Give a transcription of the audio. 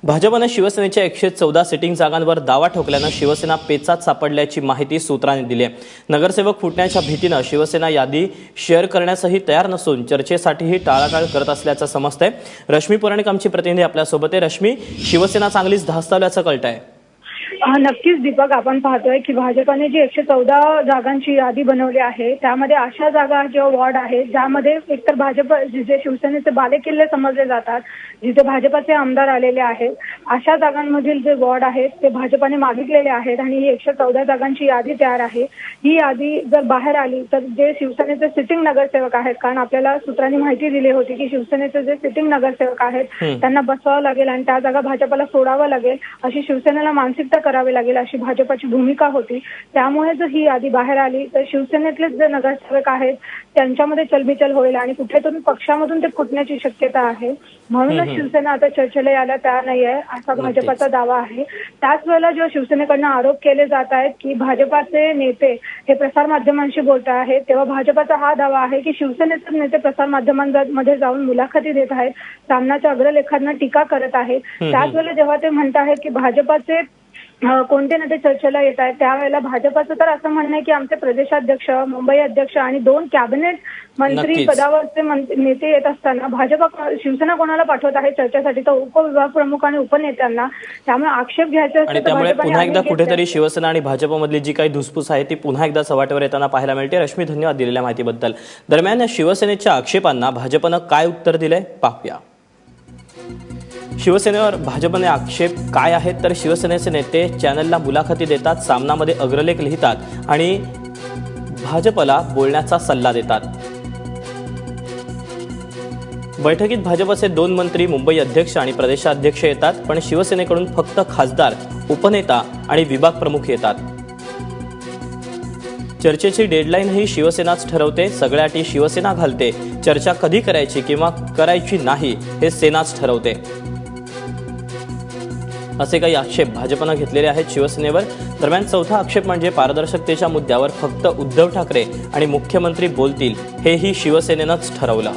भाजपने शिवसेनेच्या 114 सिटिंग जागांवर दावा ठोकल्यानं शिवसेना पेचात सापडल्याची माहिती सूत्रांनी दिली आहे। नगरसेवक फुटण्याच्या भीतीनं शिवसेना यादी शेअर करण्यासही तयार नसून चर्चेसाठीही टाळाटाळ करत असल्याचं समजतंय। रश्मी पुराणिक आमची प्रतिनिधी आपल्यासोबत आहे। रश्मी, शिवसेना चांगलीच धास्तावल्याचं कळतंय। नक्कीच दीपक, आपण पाहतोय की भाजपने जी 114 जागांची यादी बनवली आहे त्यामध्ये अशा जागा किंवा वॉर्ड आहेत ज्यामध्ये एकतर भाजप जे शिवसेनेचे बालेकिल्ले समजले जातात, जिथे भाजपचे आमदार आलेले आहेत, अशा जागांमधील जे वॉर्ड आहेत ते भाजपने मागितलेले आहेत आणि ही 114 जागांची यादी तयार आहे। ही यादी जर बाहेर आली तर जे शिवसेनेचे सिटिंग नगरसेवक आहेत, कारण आपल्याला सूत्रांनी माहिती दिली होती की शिवसेनेचे जे सिटिंग नगरसेवक आहेत त्यांना बसवावं लागेल आणि त्या जागा भाजपला सोडावं लागेल, अशी शिवसेनेला मानसिकता करावी लागेल अशी भाजपची भूमिका होती। त्यामुळे जर ही यादी बाहेर आली तर शिवसेनेतले जे नगरसेवक आहेत त्यांच्यामध्ये चलबिचल होईल आणि कुठेतरी पक्षामधून ते फुटण्याची शक्यता आहे। म्हणूनच शिवसेना आता चर्चेला यायला तयार नाही आहे असा भाजपचा दावा आहे। त्याच वेळेला जेव्हा शिवसेनेकडनं आरोप केले जात आहेत की भाजपाचे नेते हे प्रसारमाध्यमांशी बोलत आहेत, तेव्हा भाजपचा हा दावा आहे की शिवसेनेचे नेते प्रसारमाध्यमांमध्ये जाऊन मुलाखती देत आहेत, सामनाच्या अग्रलेखांना टीका करत आहेत। त्याच वेळेला जेव्हा ते म्हणत आहेत की भाजपाचे कोणते नेते चर्चेला येत आहेत, त्यावेळेला भाजपचं तर असं म्हणणं आहे की आमचे प्रदेशाध्यक्ष, मुंबई अध्यक्ष आणि 2 कॅबिनेट मंत्री पदावरचे नेते येत असताना भाजप शिवसेना कोणाला पाठवत आहे चर्चेसाठी, तर उपविभाग प्रमुख आणि उपनेत्यांना। त्यामुळे आक्षेप घ्यायचे आणि त्यामुळे पुन्हा एकदा कुठेतरी शिवसेना आणि भाजपमधली जी काही धुसफूस आहे ती पुन्हा एकदा सवाटेवर येताना पाहायला मिळते। रश्मी, धन्यवाद दिलेल्या माहितीबद्दल। दरम्यान शिवसेनेच्या आक्षेपांना भाजपनं काय उत्तर दिलंय पाहूया। शिवसेनेवर भाजपने आक्षेप काय आहेत तर शिवसेनेचे नेते चॅनलला मुलाखती देतात, सामनामध्ये अग्रलेख लिहितात आणि भाजपला बोलण्याचा सल्ला देतात। बैठकीत भाजपचे 2 मंत्री, मुंबई अध्यक्ष आणि प्रदेशाध्यक्ष येतात, पण शिवसेनेकडून फक्त खासदार, उपनेता आणि विभाग प्रमुख येतात। चर्चेची डेडलाईनही शिवसेनाच ठरवते, सगळ्या अटी शिवसेना घालते, चर्चा कधी करायची किंवा करायची नाही हे सेनाच ठरवते, असे काही आक्षेप भाजपनं घेतलेले आहेत शिवसेनेवर। दरम्यान चौथा आक्षेप म्हणजे पारदर्शकतेच्या मुद्द्यावर फक्त उद्धव ठाकरे आणि मुख्यमंत्री बोलतील, हेही शिवसेनेनंच ठरवलं।